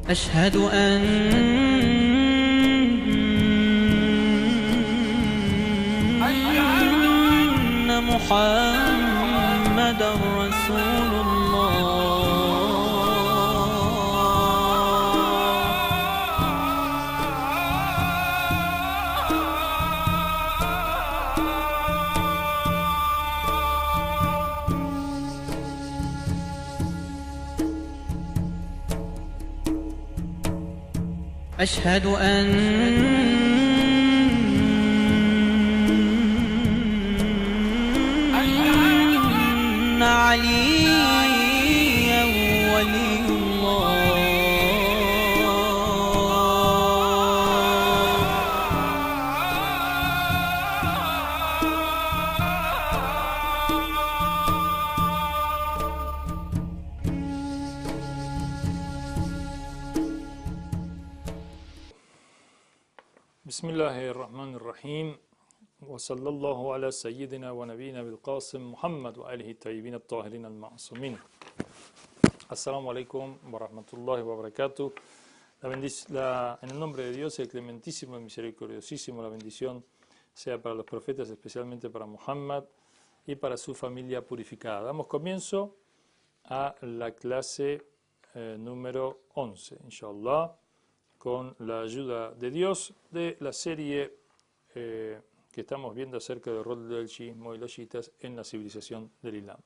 أشهد أن محمد رسول أشهد أن عليا ولي الله بسم الله الرحمن الرحيم وصلى الله على سيدنا ونبينا بالقاسم محمد وآله الطيبين الطاهرين المعصومين. Assalamu alaikum wa rahmatullahi wa barakatuh. En el nombre de Dios, el clementísimo, el misericordiosísimo, la bendición sea para los profetas, especialmente para Muhammad y para su familia purificada. Damos comienzo a la clase número 11, inshallah, con la ayuda de Dios, de la serie que estamos viendo acerca del rol del chiismo y los chiitas en la civilización del Islam.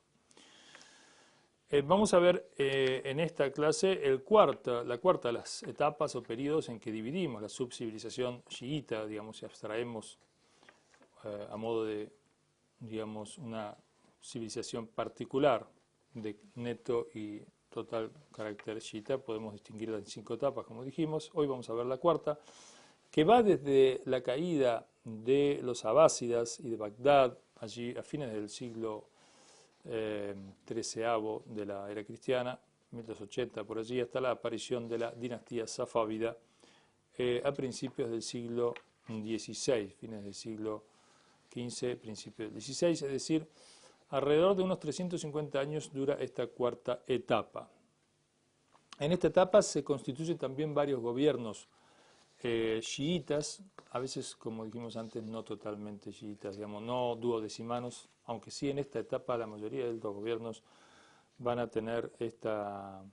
Vamos a ver en esta clase la cuarta de las etapas o periodos en que dividimos la subcivilización chiita, digamos, si abstraemos a modo de, digamos, una civilización particular de neto y total carácter chiita, podemos distinguirla en 5 etapas, como dijimos. Hoy vamos a ver la cuarta, que va desde la caída de los abásidas y de Bagdad, allí a fines del siglo XIII de la era cristiana, 1280 por allí, hasta la aparición de la dinastía safávida a principios del siglo XVI, fines del siglo XV, principios del XVI, es decir, alrededor de unos 350 años dura esta cuarta etapa. En esta etapa se constituyen también varios gobiernos chiitas, a veces, como dijimos antes, no totalmente chiitas, digamos, no duodecimanos, aunque sí en esta etapa la mayoría de los gobiernos van a tener esta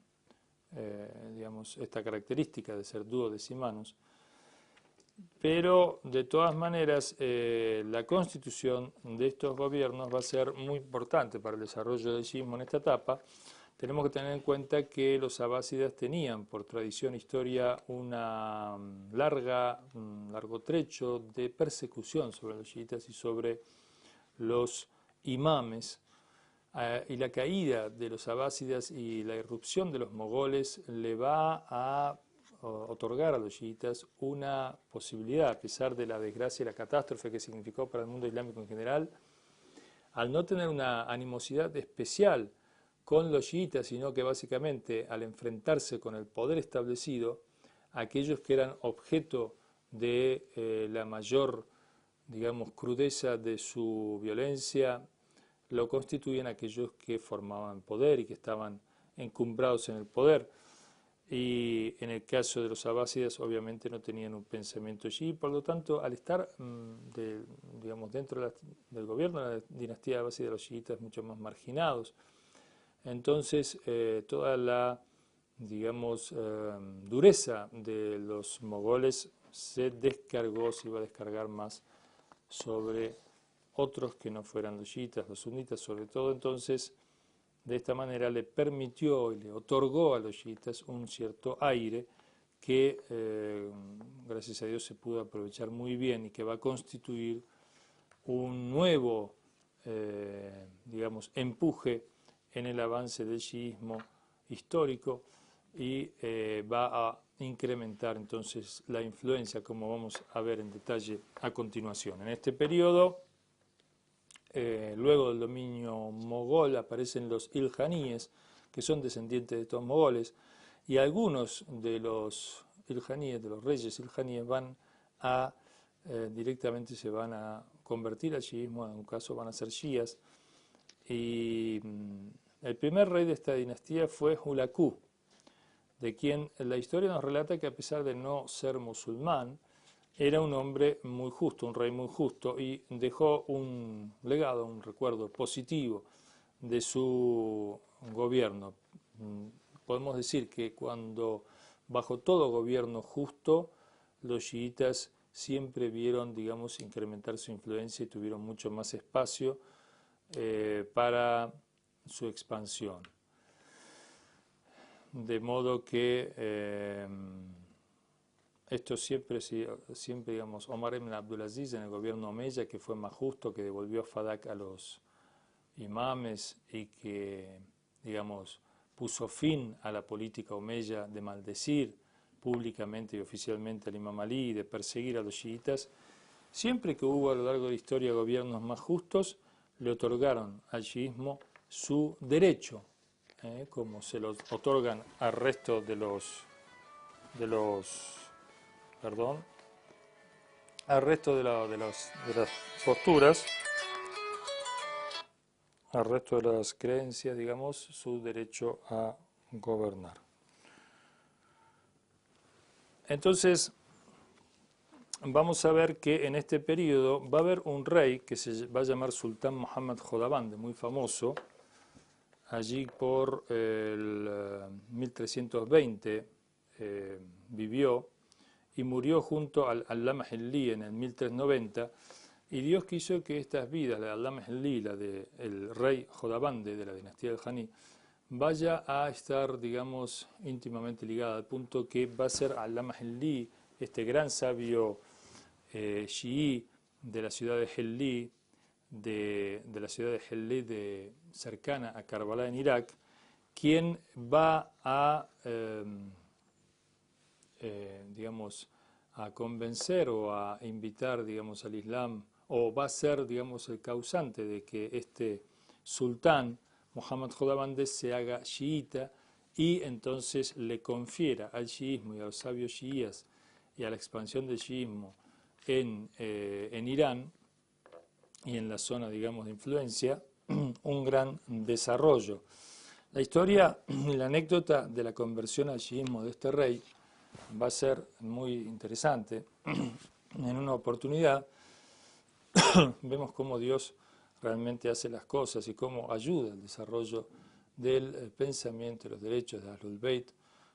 característica de ser duodecimanos. Pero de todas maneras la constitución de estos gobiernos va a ser muy importante para el desarrollo del chiismo en esta etapa. Tenemos que tener en cuenta que los abásidas tenían por tradición e historia un largo trecho de persecución sobre los chiitas y sobre los imames, y la caída de los abásidas y la irrupción de los mogoles le va a otorgar a los chiitas una posibilidad, a pesar de la desgracia y la catástrofe que significó para el mundo islámico en general, al no tener una animosidad especial con los chiitas, sino que básicamente al enfrentarse con el poder establecido, aquellos que eran objeto de la mayor, digamos, crudeza de su violencia, lo constituyen aquellos que formaban poder y que estaban encumbrados en el poder. Y en el caso de los abásidas, obviamente no tenían un pensamiento chií, por lo tanto, al estar digamos, dentro del gobierno de la dinastía abásida, los chiitas mucho más marginados. Entonces, toda la, digamos, dureza de los mogoles se iba a descargar más sobre otros que no fueran los chiitas, los sunitas sobre todo. Entonces, de esta manera le permitió y le otorgó a los chiitas un cierto aire que, gracias a Dios, se pudo aprovechar muy bien y que va a constituir un nuevo, digamos, empuje en el avance del chiismo histórico y va a incrementar entonces la influencia, como vamos a ver en detalle a continuación. En este periodo, luego del dominio mogol, aparecen los iljaníes, que son descendientes de estos mogoles, y algunos de los iljaníes, de los reyes iljaníes, directamente se van a convertir al chiismo, en un caso van a ser shías, y el primer rey de esta dinastía fue Hulaku, de quien la historia nos relata que a pesar de no ser musulmán, era un hombre muy justo, un rey muy justo, y dejó un legado, un recuerdo positivo de su gobierno. Podemos decir que cuando bajo todo gobierno justo, los chiitas siempre vieron, digamos, incrementar su influencia y tuvieron mucho más espacio para su expansión. De modo que esto siempre, digamos, Omar ibn Abdulaziz en el gobierno Omeya, que fue más justo, que devolvió Fadak a los imames y que, digamos, puso fin a la política Omeya de maldecir públicamente y oficialmente al Imam Ali y de perseguir a los chiitas, siempre que hubo a lo largo de la historia gobiernos más justos, le otorgaron al chiismo su derecho, como se lo otorgan al resto al resto de las posturas, al resto de las creencias, digamos, su derecho a gobernar. Entonces, vamos a ver que en este periodo va a haber un rey que se va a llamar Sultán Muhammad Khordadband, muy famoso, allí por el 1320 vivió y murió junto al Allama Helli en el 1390, y Dios quiso que estas vidas, la de Allama Helli, la del rey Khordadband de la dinastía del Haní, vaya a estar, digamos, íntimamente ligada, al punto que va a ser Allama Helli, este gran sabio chií de la ciudad de Helli, de la ciudad de Helli cercana a Karbala en Irak, quien va a, digamos, a convencer o a invitar, digamos, al Islam, o va a ser, digamos, el causante de que este sultán, Muhammad Khordadband, se haga chiita y entonces le confiera al chiismo y a los sabios chiíes y a la expansión del chiismo en Irán y en la zona, digamos, de influencia, un gran desarrollo. La historia y la anécdota de la conversión al chiismo de este rey va a ser muy interesante. En una oportunidad vemos cómo Dios realmente hace las cosas y cómo ayuda al desarrollo del pensamiento y los derechos de Ahlul Bayt,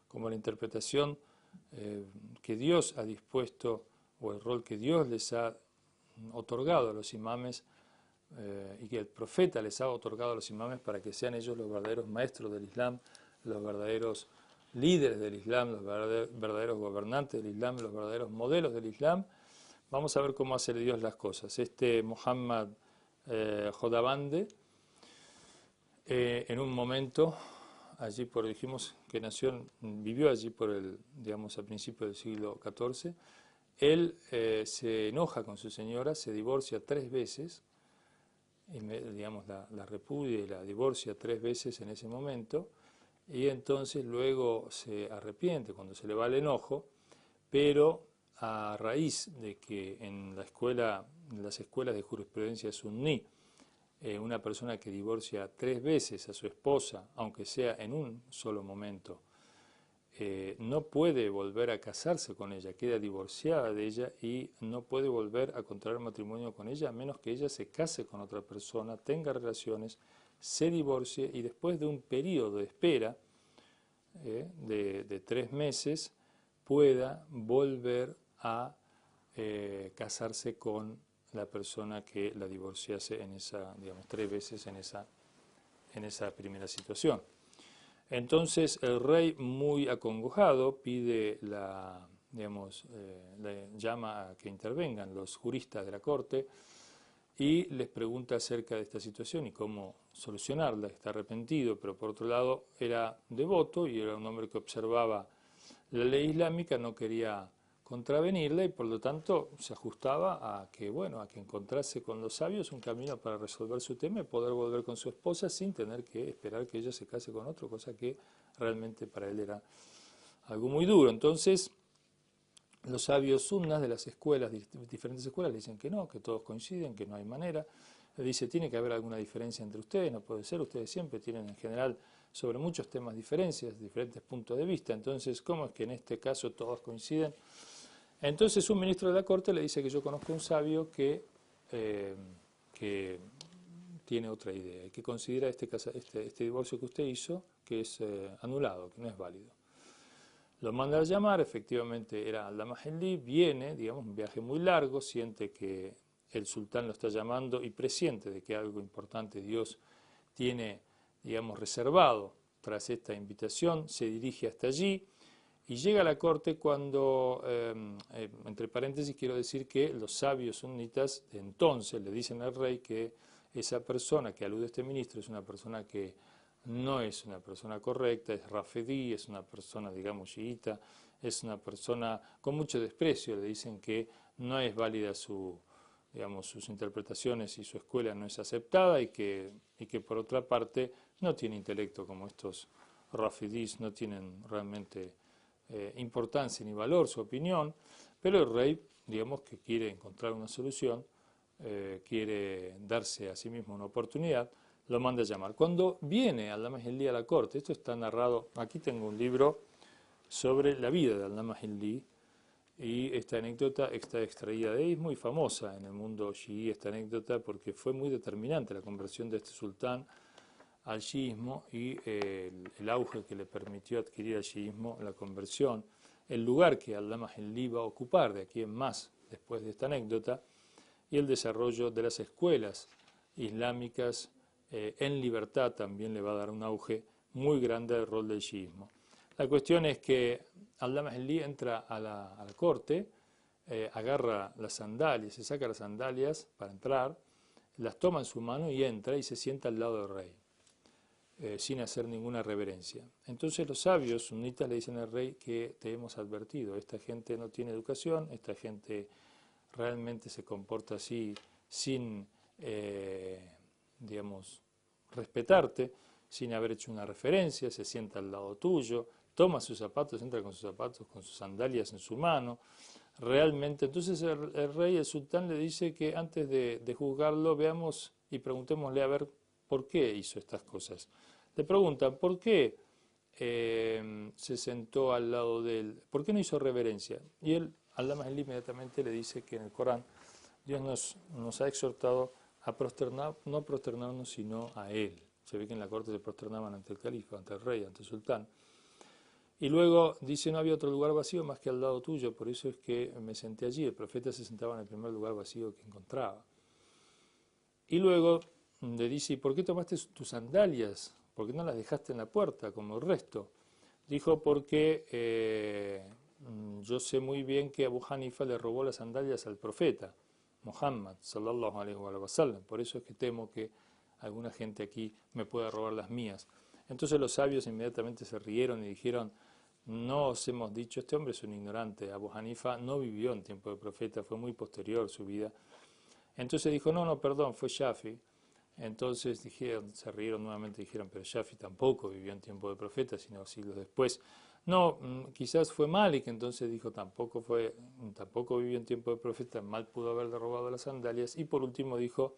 como la interpretación que Dios ha dispuesto o el rol que Dios les ha otorgado a los imames y que el profeta les ha otorgado a los imames para que sean ellos los verdaderos maestros del Islam, los verdaderos líderes del Islam, los verdaderos gobernantes del Islam, los verdaderos modelos del Islam. Vamos a ver cómo hace Dios las cosas. Este Muhammad Khordadband, en un momento, allí dijimos que vivió allí digamos, a principios del siglo XIV, él se enoja con su señora, se divorcia 3 veces, digamos, la repudia y la divorcia 3 veces en ese momento, y entonces luego se arrepiente cuando se le va el enojo, pero a raíz de que en las escuelas de jurisprudencia suní, una persona que divorcia 3 veces a su esposa, aunque sea en un solo momento, no puede volver a casarse con ella, queda divorciada de ella y no puede volver a contraer matrimonio con ella a menos que ella se case con otra persona, tenga relaciones, se divorcie y después de un periodo de espera de 3 meses pueda volver a casarse con la persona que la divorciase digamos, 3 veces en esa primera situación. Entonces el rey, muy acongojado, le llama a que intervengan los juristas de la corte y les pregunta acerca de esta situación y cómo solucionarla. Está arrepentido, pero por otro lado era devoto y era un hombre que observaba la ley islámica, no quería contravenirla y por lo tanto se ajustaba a que encontrase con los sabios un camino para resolver su tema y poder volver con su esposa sin tener que esperar que ella se case con otro, cosa que realmente para él era algo muy duro. Entonces los sabios sunnas de las escuelas, diferentes escuelas, le dicen que no, que todos coinciden, que no hay manera. le dice, tiene que haber alguna diferencia entre ustedes, no puede ser, ustedes siempre tienen en general sobre muchos temas diferencias, diferentes puntos de vista, entonces, ¿cómo es que en este caso todos coinciden? Entonces un ministro de la corte le dice que yo conozco un sabio que tiene otra idea y que considera este divorcio que usted hizo que es anulado, que no es válido. Lo manda a llamar, efectivamente era Allama Helli, viene, digamos, un viaje muy largo, siente que el sultán lo está llamando y presiente de que algo importante Dios tiene, digamos, reservado tras esta invitación, se dirige hasta allí y llega a la corte cuando, entre paréntesis, quiero decir que los sabios sunitas de entonces le dicen al rey que esa persona que alude a este ministro es una persona que no es una persona correcta, es rafidí, es una persona, digamos, chiita, es una persona con mucho desprecio, le dicen que no es válida digamos, sus interpretaciones y su escuela no es aceptada y que por otra parte no tiene intelecto como estos rafidís, no tienen realmente importancia ni valor su opinión, pero el rey, digamos, que quiere encontrar una solución, quiere darse a sí mismo una oportunidad, lo manda a llamar. Cuando viene Allama Helli a la corte, esto está narrado, aquí tengo un libro sobre la vida de Allama Helli, y esta anécdota está extraída de ahí, es muy famosa en el mundo chií esta anécdota porque fue muy determinante la conversión de este sultán al chiismo y el auge que le permitió adquirir al chiismo, la conversión, el lugar que Allama Helli va a ocupar de aquí en más después de esta anécdota y el desarrollo de las escuelas islámicas en libertad también le va a dar un auge muy grande al rol del chiismo. La cuestión es que Allama Helli entra a la corte, agarra las sandalias, se saca las sandalias para entrar, las toma en su mano y entra y se sienta al lado del rey, sin hacer ninguna reverencia. Entonces los sabios sunitas le dicen al rey que te hemos advertido, esta gente no tiene educación, esta gente realmente se comporta así sin, digamos, respetarte, sin haber hecho una referencia, se sienta al lado tuyo, toma sus zapatos, entra con sus zapatos, con sus sandalias en su mano, realmente. Entonces el rey, el sultán, le dice que antes de juzgarlo, veamos y preguntémosle a ver por qué hizo estas cosas. Le preguntan, ¿por qué se sentó al lado de él? ¿Por qué no hizo reverencia? Y él, Allama Helli, inmediatamente le dice que en el Corán Dios nos ha exhortado a no prosternarnos sino a él. Se ve que en la corte se prosternaban ante el califa, ante el rey, ante el sultán. Y luego dice, no había otro lugar vacío más que al lado tuyo, por eso es que me senté allí. El profeta se sentaba en el primer lugar vacío que encontraba. Y luego le dice, ¿y por qué tomaste tus sandalias? ¿Por qué no las dejaste en la puerta como el resto? Dijo, porque yo sé muy bien que Abu Hanifa le robó las sandalias al profeta Muhammad, sallallahu alaihi wa sallam. Por eso es que temo que alguna gente aquí me pueda robar las mías. Entonces los sabios inmediatamente se rieron y dijeron, no os hemos dicho, este hombre es un ignorante, Abu Hanifa no vivió en tiempo de profeta, fue muy posterior su vida. Entonces dijo, no, perdón, fue Shafi. Entonces dijeron, se rieron nuevamente y dijeron, pero Shafi tampoco vivió en tiempo de profeta, sino siglos después. No, quizás fue Malik, entonces dijo, tampoco vivió en tiempo de profeta, mal pudo haberle robado las sandalias. Y por último dijo,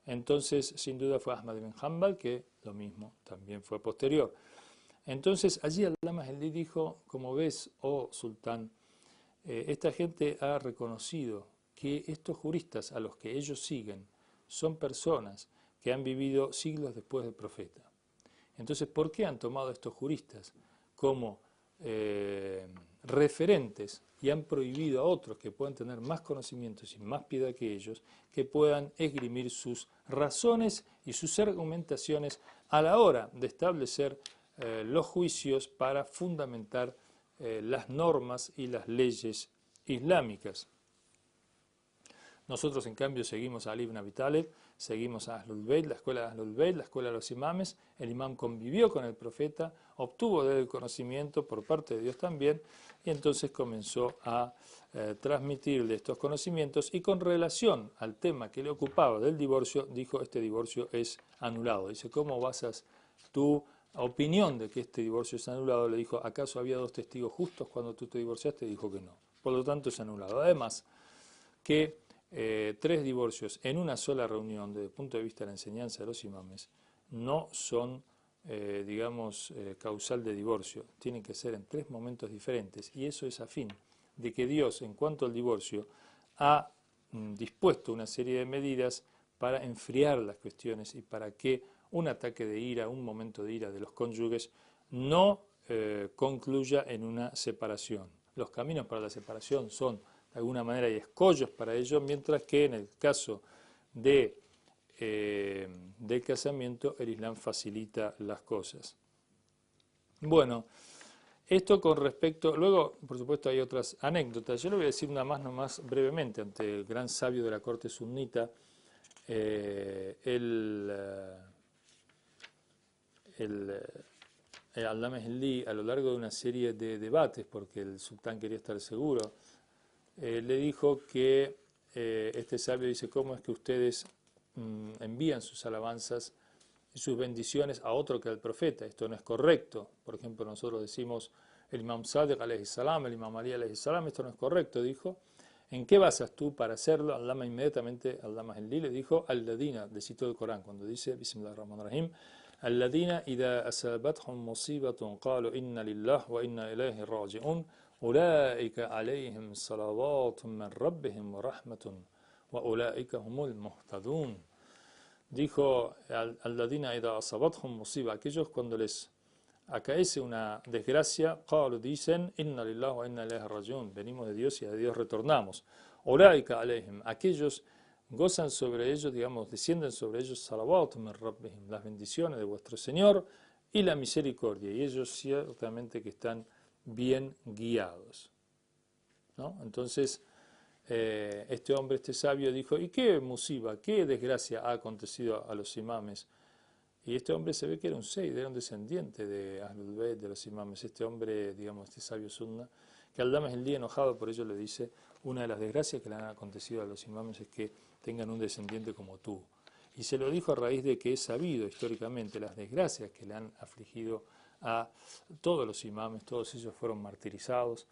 entonces sin duda fue Ahmad ibn Hanbal, que lo mismo, también fue posterior. Entonces allí Allama Helli dijo, como ves, oh sultán, esta gente ha reconocido que estos juristas a los que ellos siguen son personas que han vivido siglos después del profeta. Entonces, ¿por qué han tomado a estos juristas como referentes y han prohibido a otros que puedan tener más conocimientos y más piedad que ellos, que puedan esgrimir sus razones y sus argumentaciones a la hora de establecer los juicios para fundamentar las normas y las leyes islámicas? Nosotros, en cambio, seguimos a Ali ibn Abi Talib, seguimos a Ahlul Bayt, la escuela de Ahlul Bayt, la escuela de los imames. El imam convivió con el profeta, obtuvo de él el conocimiento por parte de Dios también, y entonces comenzó a transmitirle estos conocimientos, y con relación al tema que le ocupaba del divorcio, dijo, este divorcio es anulado. Dice, ¿cómo basas tu opinión de que este divorcio es anulado? Le dijo, ¿acaso había dos testigos justos cuando tú te divorciaste? Dijo que no. Por lo tanto, es anulado. Además, que 3 divorcios en una sola reunión, desde el punto de vista de la enseñanza de los imames, no son, causal de divorcio. Tienen que ser en 3 momentos diferentes. Y eso es a fin de que Dios, en cuanto al divorcio, ha dispuesto una serie de medidas para enfriar las cuestiones y para que un ataque de ira, un momento de ira de los cónyuges, no concluya en una separación. Los caminos para la separación son, de alguna manera, hay escollos para ello, mientras que en el caso del casamiento, el Islam facilita las cosas. Bueno, esto con respecto, luego, por supuesto, hay otras anécdotas. Yo le voy a decir una más nomás brevemente ante el gran sabio de la corte sunnita, Allama Hilli, a lo largo de una serie de debates, porque el sultán quería estar seguro, le dijo que este sabio dice, ¿cómo es que ustedes envían sus alabanzas y sus bendiciones a otro que al profeta? Esto no es correcto. Por ejemplo, nosotros decimos el imam Sadiq alayhi salam, el imam Ali alayhi salam, esto no es correcto, dijo. ¿En qué basas tú para hacerlo? Allama inmediatamente, Allama Hilli le dijo, al-ladina, le citó el Corán, cuando dice, Bismillahirrahmanirrahim, الذين إذا أصابتهم مصيبة قالوا إنا لله وإنا إليه راجعون أولئك عليهم صلوات من ربهم ورحمة وأولئك هم المهتدون. Dijo الذين إذا أصابتهم مصيبة, aquellos cuando les acaece una desgracia, قالوا dicen إنا لله وإنا إليه راجعون, venimos de Dios y a Dios retornamos. أولئك عليهم, aquellos gozan sobre ellos, descienden sobre ellos salawat min rabbihim, las bendiciones de vuestro Señor y la misericordia, y ellos ciertamente que están bien guiados, ¿no? Entonces, este hombre, este sabio, dijo, ¿y qué musiba, qué desgracia ha acontecido a los imames? Y este hombre se ve que era un seid, era un descendiente de Ahlul Bayt, de los imames. Este hombre, este sabio sunna, que Allama el día enojado por ello le dice, una de las desgracias que le han acontecido a los imames es que tengan un descendiente como tú. Y se lo dijo a raíz de que es sabido históricamente las desgracias que le han afligido a todos los imames, todos ellos fueron martirizados,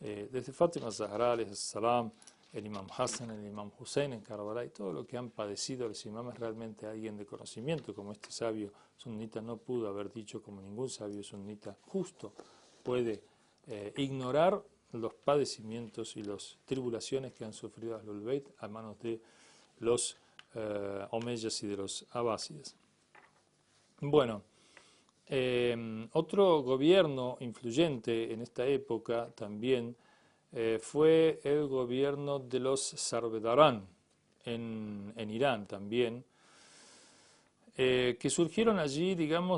desde Fátima Zahra, salam, el imam Hassan, el imam Hussein en Karbala, y todo lo que han padecido los imames, realmente alguien de conocimiento como este sabio sunnita no pudo haber dicho, como ningún sabio sunnita justo puede ignorar los padecimientos y las tribulaciones que han sufrido Ahlul Bayt a manos de los omeyas y de los abásidas. Bueno, otro gobierno influyente en esta época también fue el gobierno de los Sarvedarán en Irán también, que surgieron allí,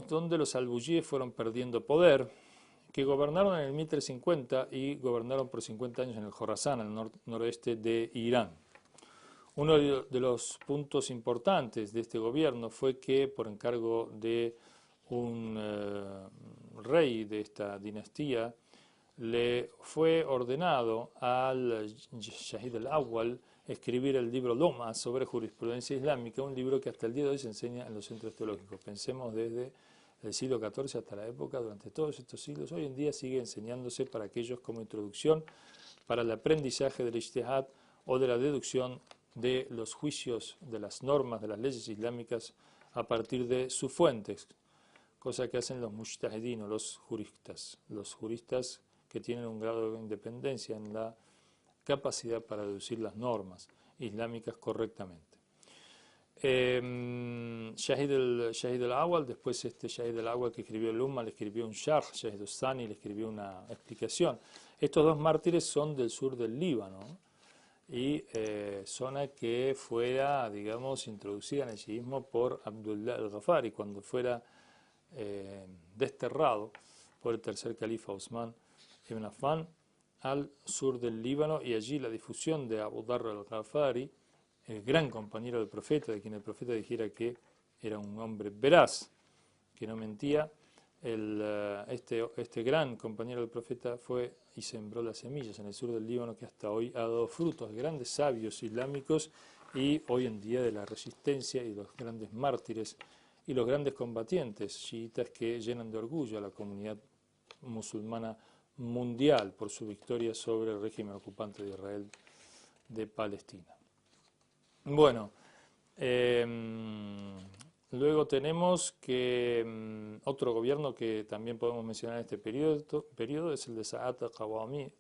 donde los albuyíes fueron perdiendo poder, que gobernaron en el 1350 y gobernaron por 50 años en el Jorasán, al noroeste de Irán. Uno de los puntos importantes de este gobierno fue que, por encargo de un rey de esta dinastía, le fue ordenado al Shahid al-Awwal escribir el libro Loma sobre jurisprudencia islámica, un libro que hasta el día de hoy se enseña en los centros teológicos. Pensemos desde el siglo XIV hasta la época, durante todos estos siglos, hoy en día sigue enseñándose para aquellos como introducción para el aprendizaje del ijtihad o de la deducción de los juicios, de las normas, de las leyes islámicas a partir de sus fuentes, cosa que hacen los mujtahidin o los juristas que tienen un grado de independencia en la capacidad para deducir las normas islámicas correctamente. Shahid al-Awwal, después Shahid al-Awwal que escribió el Umma, le escribió un Sharh, Shahid al-Thani le escribió una explicación. Estos dos mártires son del sur del Líbano y zona que fuera, introducida en el chiismo por Abdullah al-Ghafari cuando fuera desterrado por el tercer califa Osman ibn Affan al sur del Líbano, y allí la difusión de Abu Dharr al-Ghafari, el gran compañero del profeta, de quien el profeta dijera que era un hombre veraz, que no mentía. Este gran compañero del profeta fue y sembró las semillas en el sur del Líbano, que hasta hoy ha dado frutos, grandes sabios islámicos, y hoy en día de la resistencia y los grandes mártires y los grandes combatientes chiitas que llenan de orgullo a la comunidad musulmana mundial por su victoria sobre el régimen ocupante de Israel de Palestina. Bueno, luego tenemos que otro gobierno que también podemos mencionar en este periodo es el de Sa'adat al-Qawami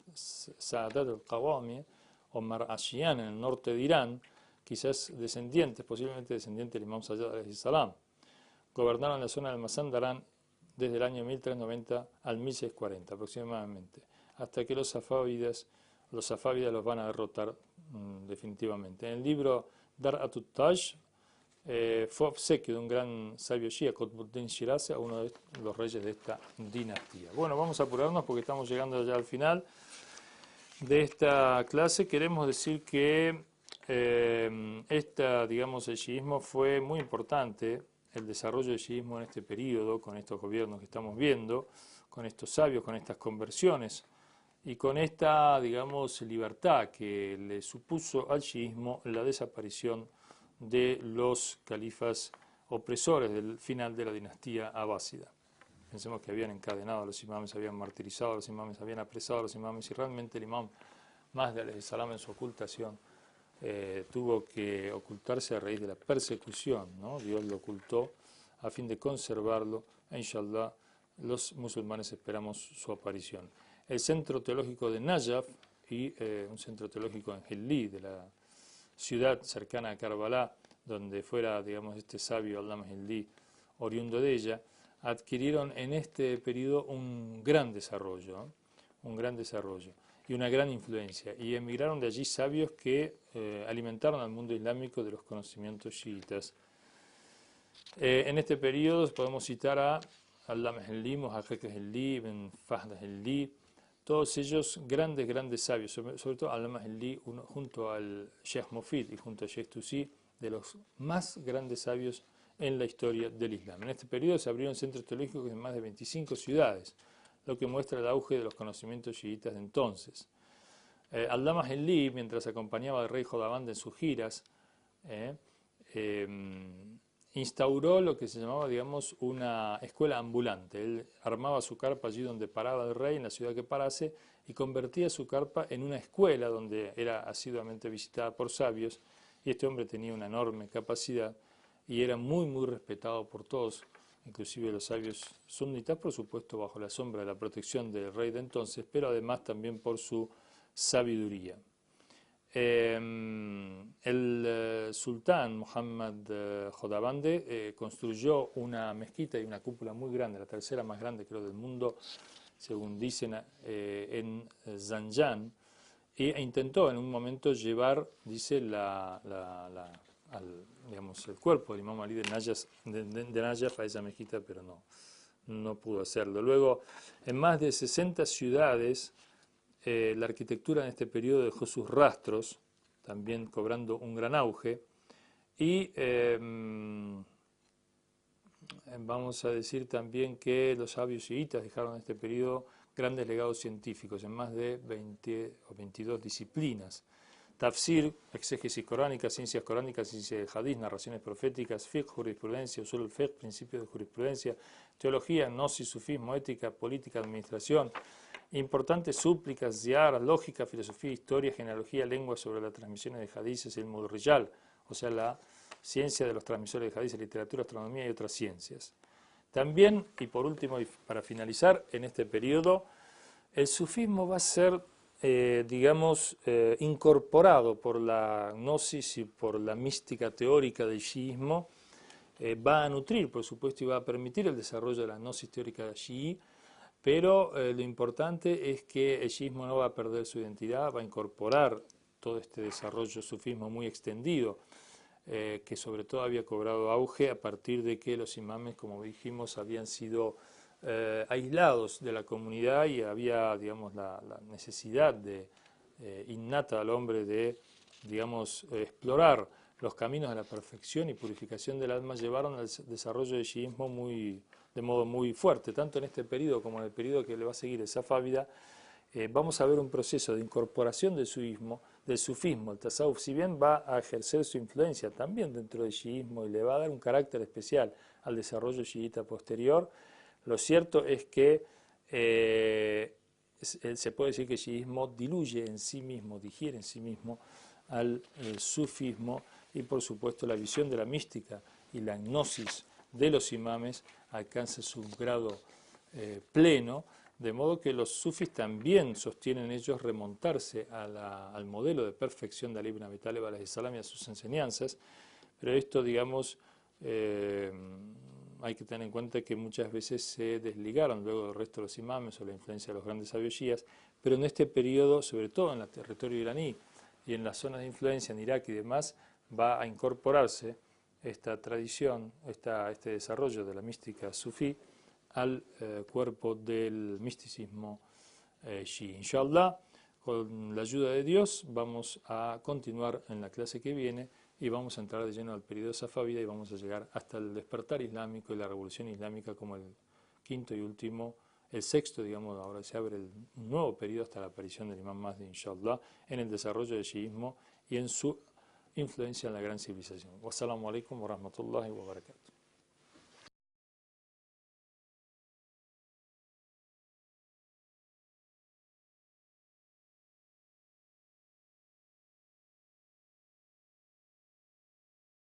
o Mar Ashiyan en el norte de Irán, quizás descendientes, posiblemente descendientes del Imam Sayyid alayhi salam. Gobernaron la zona del Mazandarán desde el año 1390 al 1640 aproximadamente, hasta que los safávidas los van a derrotar definitivamente. En el libro Dar at-Taj fue obsequio de un gran sabio shia, Qutbuddin Shirazi, a uno de los reyes de esta dinastía. Bueno, vamos a apurarnos porque estamos llegando ya al final de esta clase. Queremos decir que digamos, el shiismo fue muy importante, el desarrollo del shiismo en este periodo, con estos gobiernos que estamos viendo, con estos sabios, con estas conversiones y con esta, digamos, libertad que le supuso al shiismo la desaparición de los califas opresores del final de la dinastía abásida. Pensemos que habían encadenado a los imames, habían martirizado a los imames, habían apresado a los imames y realmente el imam Mahdi alayhi salam en su ocultación tuvo que ocultarse a raíz de la persecución, ¿no? Dios lo ocultó a fin de conservarlo e inshallah los musulmanes esperamos su aparición. El centro teológico de Najaf y un centro teológico en Hilli, de la ciudad cercana a Karbala, donde fuera, digamos, este sabio Allama Hilli, oriundo de ella, adquirieron en este periodo un gran desarrollo, ¿no? Un gran desarrollo y una gran influencia, y emigraron de allí sabios que alimentaron al mundo islámico de los conocimientos chiitas. En este periodo podemos citar a Allama Hilli, Muhaqiq Hilli, Ibn Fahd Hilli, todos ellos grandes sabios, sobre todo Allama Hilli junto al Sheikh Mufid y junto al Sheikh Tusi, de los más grandes sabios en la historia del Islam. En este periodo se abrieron centros teológicos en más de 25 ciudades, lo que muestra el auge de los conocimientos chiitas de entonces. Allama Hilli, mientras acompañaba al rey Jodaband en sus giras, instauró lo que se llamaba, digamos, una escuela ambulante. Él armaba su carpa allí donde paraba el rey, en la ciudad que parase, y convertía su carpa en una escuela donde era asiduamente visitada por sabios, y este hombre tenía una enorme capacidad y era muy respetado por todos, inclusive los sabios sunitas, por supuesto bajo la sombra de la protección del rey de entonces, pero además también por su sabiduría. El sultán Muhammad Jodabande construyó una mezquita y una cúpula muy grande, la tercera más grande creo del mundo, según dicen, en Zanjan, e intentó en un momento llevar, dice, digamos, el cuerpo del Imam Ali de Najaf a esa mezquita, pero no pudo hacerlo. Luego, en más de 60 ciudades, la arquitectura en este periodo dejó sus rastros, también cobrando un gran auge, y vamos a decir también que los sabios chiitas dejaron en este periodo grandes legados científicos en más de 20 o 22 disciplinas. Tafsir, exégesis coránica, ciencias coránicas, ciencias del hadith, narraciones proféticas, fiqh, jurisprudencia, usul al-fiqh, principios de jurisprudencia, teología, gnosis, sufismo, ética, política, administración, importantes súplicas, ziyaras, lógica, filosofía, historia, genealogía, lengua sobre las transmisiones de hadices, el mudrijal, o sea, la ciencia de los transmisores de hadices, literatura, astronomía y otras ciencias. También, y por último, y para finalizar, en este periodo, el sufismo va a ser, digamos, incorporado por la gnosis y por la mística teórica del shiismo, va a nutrir, por supuesto, y va a permitir el desarrollo de la gnosis teórica shií, pero lo importante es que el shiismo no va a perder su identidad, va a incorporar todo este desarrollo sufismo muy extendido, que sobre todo había cobrado auge a partir de que los imames, como dijimos, habían sido aislados de la comunidad y había, digamos, la necesidad innata al hombre de, digamos, explorar los caminos de la perfección y purificación del alma, llevaron al desarrollo del shiismo de modo muy fuerte, tanto en este periodo como en el periodo que le va a seguir el safávida. Vamos a ver un proceso de incorporación del sufismo, el tasawuf, si bien va a ejercer su influencia también dentro del shiismo y le va a dar un carácter especial al desarrollo chiita posterior, lo cierto es que se puede decir que el shiismo diluye en sí mismo, digiere en sí mismo al sufismo y por supuesto la visión de la mística y la gnosis de los imames alcanza su grado pleno, de modo que los sufis también sostienen ellos remontarse al modelo de perfección de Ali ibn Abi Talib alayhi salam y a sus enseñanzas, pero esto, digamos, hay que tener en cuenta que muchas veces se desligaron luego del resto de los imames o la influencia de los grandes sabios shías, pero en este periodo, sobre todo en el territorio iraní y en las zonas de influencia en Irak y demás, va a incorporarse esta tradición, este desarrollo de la mística sufí al cuerpo del misticismo shií. Inshallah, con la ayuda de Dios, vamos a continuar en la clase que viene y vamos a entrar de lleno al periodo safávida y vamos a llegar hasta el despertar islámico y la revolución islámica como el quinto y último, el sexto, digamos, ahora se abre un nuevo periodo hasta la aparición del Imam Mahdi, inshallah, en el desarrollo del shiismo y en su influencia en la gran civilización. Wassalamu alaikum wa rahmatullahi wa barakatuh.